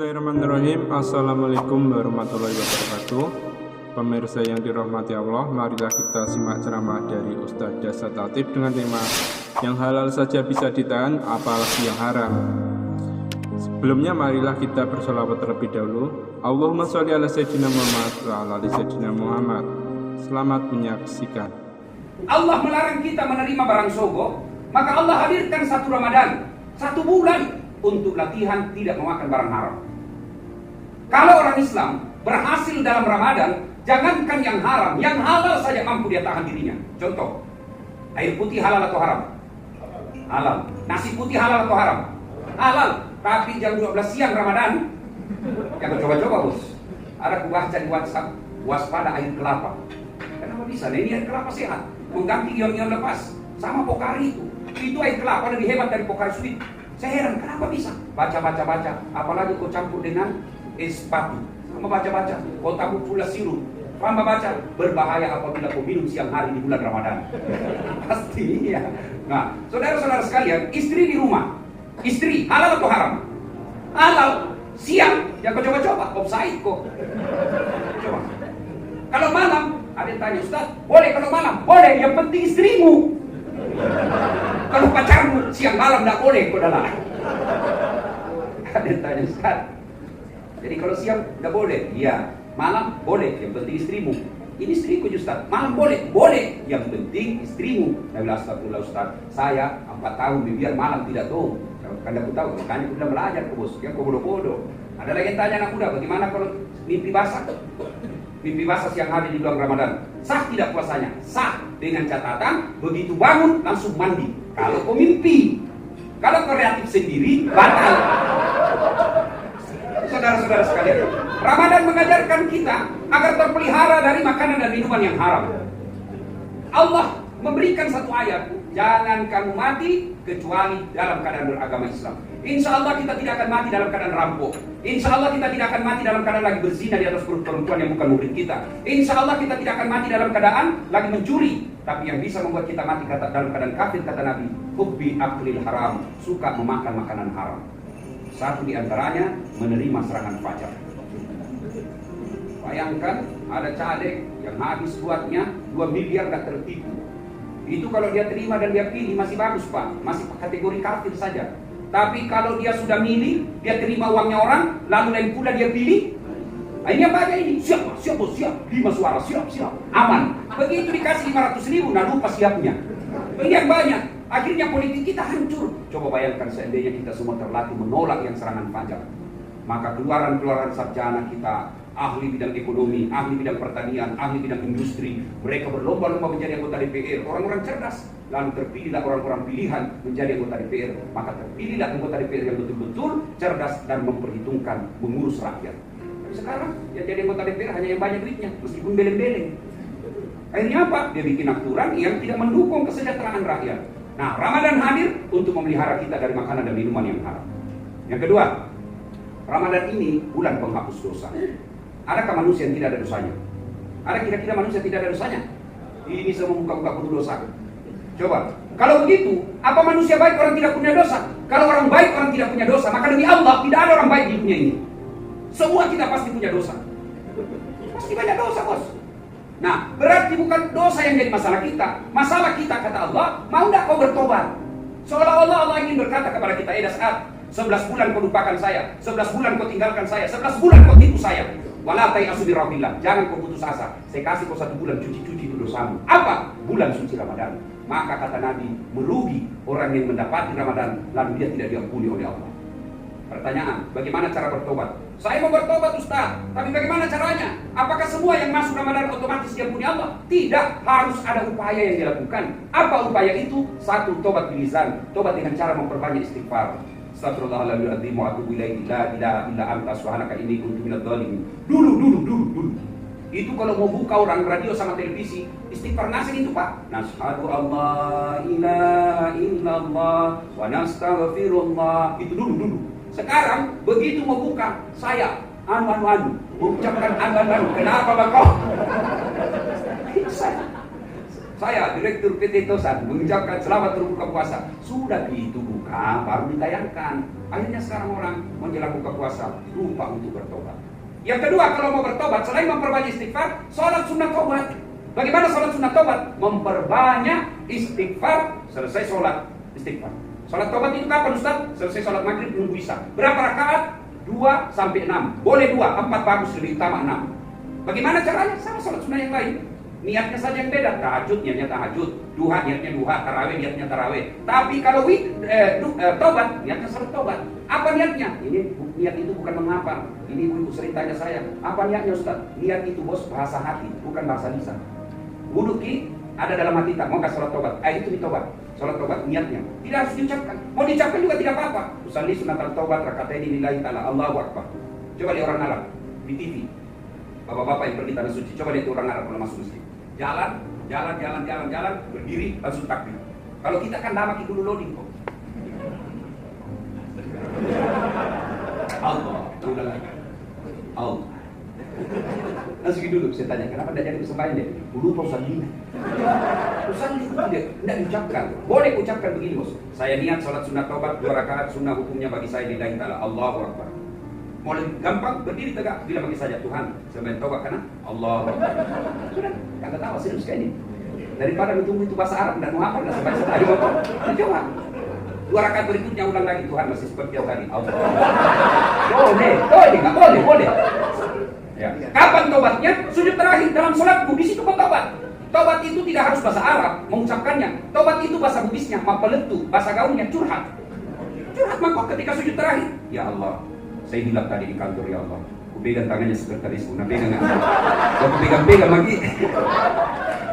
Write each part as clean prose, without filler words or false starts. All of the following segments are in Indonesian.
Bismillahirrahmanirrahim. Assalamualaikum warahmatullahi wabarakatuh. Pemirsa yang dirahmati Allah, marilah kita simak ceramah dari Ustadz Dasat Latif dengan tema yang halal saja bisa ditahan, apalagi yang haram. Sebelumnya marilah kita bersolawat terlebih dahulu. Allahumma sholli ala sayyidina Muhammad wa ala ali sayyidina Muhammad. Selamat menyaksikan. Allah melarang kita menerima barang sogok, maka Allah hadirkan satu Ramadan, satu bulan untuk latihan tidak memakan barang haram. Kalau orang Islam berhasil dalam Ramadan, jangankan yang haram, yang halal saja mampu dia tahan dirinya. Contoh, air putih halal atau haram? Halal. Nasi putih halal atau haram? Halal. Tapi jam 12 siang Ramadan, jangan coba-coba bos. Ada kubaca di WhatsApp, waspada air kelapa. Kenapa bisa? Nah, ini air kelapa sehat, mengganti ion-ion lepas. Sama Pocari itu. Itu air kelapa lebih hebat dari Pocari Sweet. Saya heran, kenapa bisa? Baca. Apalagi kau campur dengan es batu. Sama baca. Kau tabur pula sirup. Sama baca. Berbahaya apabila kau minum siang hari di bulan Ramadan. Pasti ya. Nah, saudara-saudara sekalian, istri di rumah. Istri, halal atau haram? Halal. Siang, ya kau coba-coba. Offside kok. Coba. Kalau malam, ada yang tanya, Ustaz, boleh kalau malam? Boleh, yang penting istrimu. Kalau pacarmu siang malam tidak boleh kau dalam. Ada yang tanya, Ustaz, jadi kalau siang tidak boleh? Iya. Malam boleh, yang penting istrimu. Ini istriku Ustaz. Malam boleh? Boleh, yang penting istrimu. Saya bilang, astagfirullah Ustaz, saya 4 tahun biar malam tidak tahu. Kan aku tahu, makanya aku sudah belajar ke bos. Yang kau bodoh-bodoh. Ada lagi yang tanya anak muda, bagaimana kalau mimpi basah? Mimpi basah siang hari di bulan Ramadan, sah tidak puasanya? Sah, dengan catatan begitu bangun langsung mandi. Kalau kau mimpi, kalau kau kreatif sendiri, batal. Saudara-saudara sekalian, Ramadan mengajarkan kita agar terpelihara dari makanan dan minuman yang haram. Allah memberikan satu ayat, jangan kamu mati kecuali dalam keadaan beragama Islam. Insya Allah kita tidak akan mati dalam keadaan rampok. Insya Allah kita tidak akan mati dalam keadaan lagi berzina di atas perut perempuan yang bukan murid kita. Insya Allah kita tidak akan mati dalam keadaan lagi mencuri. Tapi yang bisa membuat kita mati dalam keadaan kafir, kata Nabi, hubbi aklil haram, suka memakan makanan haram. Satu di antaranya menerima serangan fajar. Bayangkan ada caleg yang habis buatnya 2 miliar gak tertipu. Itu kalau dia terima dan dia pilih masih bagus Pak, masih kategori kafir saja. Tapi kalau dia sudah milih, dia terima uangnya orang, lalu lain pula dia pilih, nah ini apa aja ini? Siap, 5 suara, siap, aman. Begitu dikasih 500.000, nah lupa siapnya. Ini yang banyak, akhirnya politik kita hancur. Coba bayangkan seandainya kita semua terlatih menolak yang serangan fajar. Maka keluaran sarjana kita, ahli bidang ekonomi, ahli bidang pertanian, ahli bidang industri, mereka berlomba-lomba menjadi anggota DPR, orang-orang cerdas. Lalu terpilihlah orang-orang pilihan menjadi anggota DPR. Maka terpilihlah anggota DPR yang betul-betul cerdas dan memperhitungkan, mengurus rakyat. Tapi sekarang yang jadi anggota DPR hanya yang banyak duitnya, meskipun beleng-beleng. Akhirnya apa? Dia bikin aturan yang tidak mendukung kesejahteraan rakyat. Nah, Ramadan hadir untuk memelihara kita dari makanan dan minuman yang haram. Yang kedua, Ramadan ini bulan penghapus dosa. Adakah manusia yang tidak ada dosanya? Ada kira-kira manusia yang tidak ada dosanya? Ini semua muka-muka penuh dosa. Coba, kalau begitu, apa manusia baik orang tidak punya dosa? Kalau orang baik orang tidak punya dosa, maka demi Allah tidak ada orang baik di dunia ini. Semua kita pasti punya dosa. Pasti banyak dosa, bos. Nah, berarti bukan dosa yang jadi masalah kita. Masalah kita, kata Allah, mau tidak kau bertobat? Seolah-olah Allah ingin berkata kepada kita, Dasat, 11 bulan kau lupakan saya, 11 bulan kau tinggalkan saya, 11 bulan kau tipu saya. Wala tayasu bi rabbillah, jangan kau putus asa. Saya kasih kau 1 bulan cuci-cuci itu dosamu. Apa? Bulan suci Ramadan. Maka kata Nabi, merugi orang yang mendapati Ramadan lalu dia tidak diampuni oleh Allah. Pertanyaan, bagaimana cara bertobat? Saya mau bertobat Ustaz, tapi bagaimana caranya? Apakah semua yang masuk Ramadan otomatis diampuni Allah? Tidak, harus ada upaya yang dilakukan. Apa upaya itu? 1, tobat bilisan, tobat dengan cara memperbanyak istighfar. Astagfirullahaladzim wa atubu ilaihi la ilaha illa anta subhanaka inni kuntu minadz dzalimin. Dulu. Itu kalau mau buka orang radio sama televisi, istighfar nasi itu Pak. Nashhadu Allah ilaha illallah wa nastaghfirullah. Itu dulu. Sekarang begitu mau buka, saya mengucapkan anu. Kenapa Bang? saya Direktur PT Tosan mengucapkan selamat berbuka puasa. Sudah itu buka, baru ditayangkan. Akhirnya sekarang orang menjelang buka puasa lupa untuk bertobat. Yang kedua, kalau mau bertobat, selain memperbanyak istighfar, sholat sunnah tobat. Bagaimana sholat sunnah tobat? Memperbanyak istighfar, selesai sholat istighfar. Sholat tobat itu kapan Ustaz? Selesai sholat maghrib nunggu isya. Berapa rakaat? 2 sampai 6. Boleh 2, 4 bagus, lebih utama 6. Bagaimana caranya? Sama sholat sunnah yang lain. Niatnya saja yang beda. Tahajud niatnya tahajud, duha niatnya duha, tarawih niatnya tarawih. Tapi kalau tobat niatnya sholat tobat. Apa niatnya? Ini niat itu bukan menghafal. Ini ibu sering tanya saya, apa niatnya Ustaz? Niat itu bos bahasa hati, bukan bahasa lisan. Wudu ada dalam hati tak, mau ke sholat tobat. Itu ditobat. Sholat tobat niatnya tidak harus diucapkan. Mau diucapkan juga tidak apa-apa. Usalli sunatal tobat rakataini lillahi ta'ala. Allahu akbar. Coba lihat orang Arab di TV. Bapak-bapak yang pergi tanah suci, coba lihat orang Arab kalau masuk masjid. Jalan, berdiri, langsung takbir. Kalau kita kan lama kita dulu loading kok. Allah, udah lagi. Allah. Langsung dulu, saya tanya, kenapa tidak jadi persembahyang dia? Lupa usalli. Usalli itu tidak diucapkan. Boleh ucapkan begini bos. Saya niat sholat sunnah taubat 2 rakaat sunnah hukumnya bagi saya lillahi ta'ala. Allahu akbar. Mau lebih gampang, berdiri tegak, bilang bagi saja Tuhan, saya main taubat karena Allah. Sudah, kagak tahu serius kayak ini. Daripada ditunggu itu bahasa Arab dan mau apa, dan sampai tadi bapak, coba. 2 rakaat berikutnya ulang lagi, Tuhan masih seperti yang tadi. Allah. Boleh. Ya. Kapan tobatnya? Sujud terakhir dalam sholatmu, di situ kau tobat. Tobat itu tidak harus bahasa Arab mengucapkannya. Tobat itu bahasa Buddhisnya, mapeletu, bahasa gaulnya curhat. Curhat mangkok ketika sujud terakhir. Ya Allah. Saya hilang tadi di kantor ya Allah. Aku pegang tangannya sekretarisku. Nah pegang aku pegang lagi.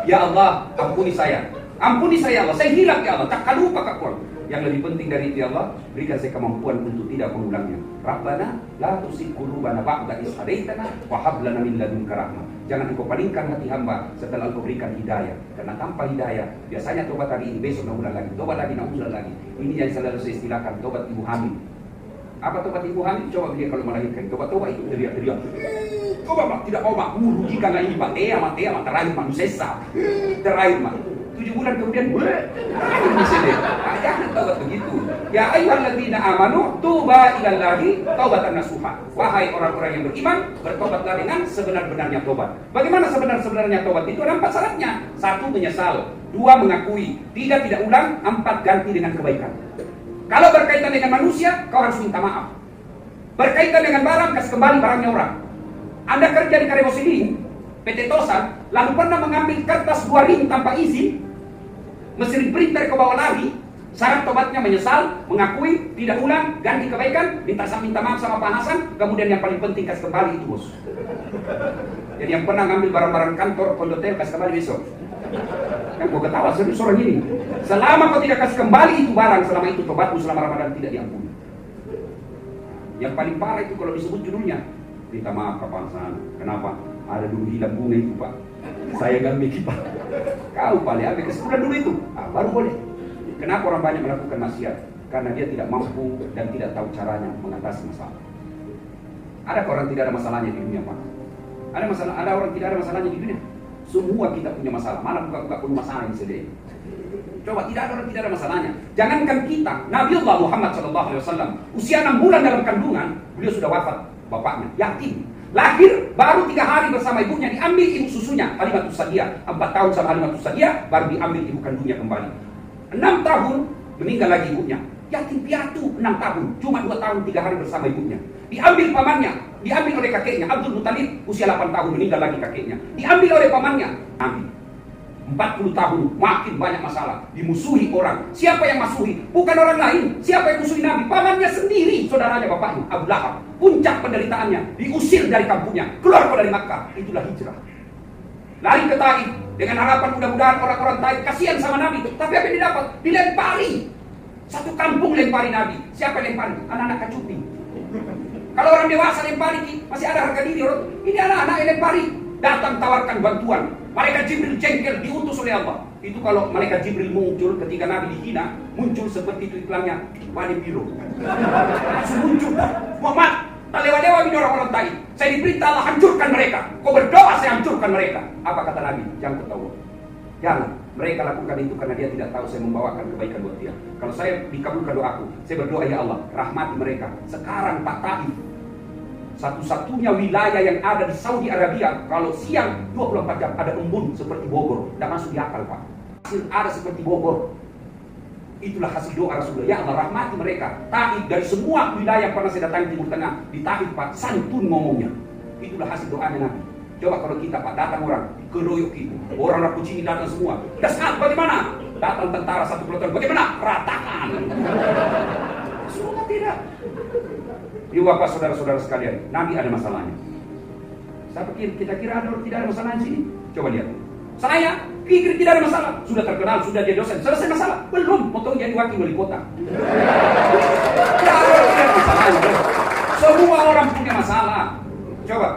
Ya Allah, ampuni saya. Ampuni saya Allah. Saya hilang ya Allah. Tak lupa kakuan. Yang lebih penting dari itu ya Allah, berikan saya kemampuan untuk tidak mengulangnya. Rabbana la tuzigh qulubana ba'da idh hadaitana wa hab lana min ladunka rahmah. Jangan engkau palingkan hati hamba setelah engkau berikan hidayah. Karena tanpa hidayah, biasanya tobat hari ini, besok nak ulang lagi. Tobat lagi, nak ulang lagi. Ini yang selalu saya istilahkan tobat ibu hamil. Apa tobat ibu hamil? Coba dia kalau melahirkan. Tobat itu teriak-teriak. Coba mak, tidak mau mak. Rugikan ini mak. Terakhir mak. Sesa. Terakhir mak. 7 bulan kemudian di sini. Jangan tobat begitu. Ya ayyuhalladzina amanu tuba ilallahi taubatan nasuha. Wahai orang-orang yang beriman, bertobatlah dengan sebenar-benarnya tobat. Bagaimana sebenar-benarnya tobat? Itu ada 4 syaratnya. 1 menyesal, 2 mengakui, 3 tidak ulang, 4 ganti dengan kebaikan. Kalau berkaitan dengan manusia, kau harus minta maaf. Berkaitan dengan barang, kasih kembali barangnya orang. Anda kerja di Karebo Siling, PT Tosan, lalu pernah mengambil kertas 2 ring tanpa izin, mesin printer ke bawah lari, syarat tobatnya menyesal, mengakui, tidak ulang, ganti kebaikan, minta maaf sama Pak Hasan, kemudian yang paling penting kasih kembali itu bos. Jadi yang pernah ngambil barang-barang kantor, kondotel, kasih kembali besok. Kan gua ketawa serius orang ini. Selama kau tidak kasih kembali itu barang, selama itu tobatmu selama Ramadan tidak diampuni. Yang paling parah itu kalau disebut judulnya, minta maaf Pak Hasan. Kenapa? Ada dulu hilang bunga itu Pak. Saya ngambil Pak. Kau paling ambil kesimpulan dulu itu. Baru boleh. Kenapa orang banyak melakukan maksiat? Karena dia tidak mampu dan tidak tahu caranya mengatasi masalah. Ada orang tidak ada masalahnya di dunia Pak? Ada orang tidak ada masalahnya di dunia? Semua kita punya masalah. Malah buka punya masalah yang sedih. Coba tidak ada orang tidak ada masalahnya. Jangankan kita, Nabiullah Muhammad SAW usia 6 bulan dalam kandungan, beliau sudah wafat bapaknya, yatim. Lahir baru 3 hari bersama ibunya, diambil ibu susunya Halimatus Sa'diyah. 4 tahun sama Halimatus Sa'diyah, baru diambil ibu kandungnya kembali. 6 tahun meninggal lagi ibunya. Yatim piatu 6 tahun, cuma 2 tahun 3 hari bersama ibunya. Diambil pamannya, diambil oleh kakeknya Abdul Muttalib, usia 8 tahun meninggal lagi kakeknya. Diambil oleh pamannya, ambil. 40 tahun, makin banyak masalah. Dimusuhi orang. Siapa yang masuhi? Bukan orang lain. Siapa yang musuhi Nabi? Pamannya sendiri, saudaranya bapaknya, Abu Lahab. Puncak penderitaannya, diusir dari kampungnya, keluar dari Makkah. Itulah hijrah. Lari ke Taif dengan harapan mudah-mudahan orang-orang Taif kasihan sama Nabi. Tapi apa yang didapat? Dilempari. Satu kampung lempari Nabi. Siapa yang lempari? Anak-anak kacupi. Kalau orang dewasa lempari, masih ada harga diri. Ini anak-anak yang lempari. Datang tawarkan bantuan. Malaikat Jibril jengkel, diutus oleh Allah. Itu kalau malaikat Jibril muncul ketika Nabi dihina, muncul seperti itu iklannya, Wani Biru. Langsung muncul. Muhammad, tak lewa-lewa ini orang-orang Taif. Saya diperintah Allah hancurkan mereka. Kau berdoa saya hancurkan mereka. Apa kata Nabi? Jangan ketawa. Jangan. Mereka lakukan itu karena dia tidak tahu saya membawakan kebaikan buat dia. Kalau saya dikabulkan doaku, saya berdoa, ya Allah, rahmati mereka. Sekarang Pak Taif, satu-satunya wilayah yang ada di Saudi Arabia, kalau siang 24 jam ada embun seperti Bogor. Tidak masuk di akal, Pak. Hasil ada seperti Bogor. Itulah hasil doa Rasulullah. Ya Allah, rahmati mereka. Taif dari semua wilayah pernah saya datangi Timur Tengah, di Taif, Pak, santun ngomongnya. Itulah hasil doanya Nabi. Coba kalau kita, Pak, datang orang keroyok itu, orang rapuh Cini datang semua. Dasar bagaimana? Datang tentara satu peloton, bagaimana? Ratakan. Semua tidak. Ibu bapak saudara-saudara sekalian, Nabi ada masalahnya. Kita kira tidak ada masalah di sini. Coba lihat. Saya pikir tidak ada masalah. Sudah terkenal, sudah jadi dosen. Selesai masalah? Belum. Potong jadi wakil wali kota. Tidak ada masalah. Semua orang punya masalah. Coba.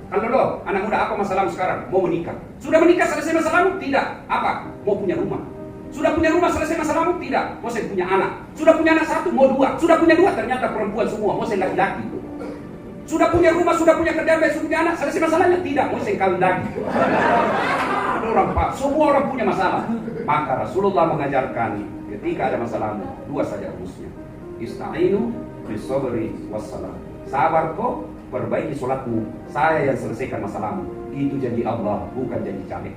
Kalau lo, anak muda, apa masalahmu sekarang? Mau menikah. Sudah menikah, selesai masalahmu? Tidak. Apa? Mau punya rumah. Sudah punya rumah, selesai masalahmu? Tidak. Mau saya punya anak. Sudah punya anak satu, mau dua. Sudah punya dua, ternyata perempuan semua. Mau saya laki-laki. Sudah punya rumah, sudah punya kerjaan, sudah punya anak, selesai masalahnya? Tidak. Mau saya kawin lagi. Ada orang, Pak. Semua orang punya masalah. Maka Rasulullah mengajarkan, ketika ada masalahmu, dua saja rumusnya. Ista'inu bisabri wassalam. Sabar kok, perbaiki sholatmu. Saya yang selesaikan masalahmu. Itu janji Allah, bukan janji caleg.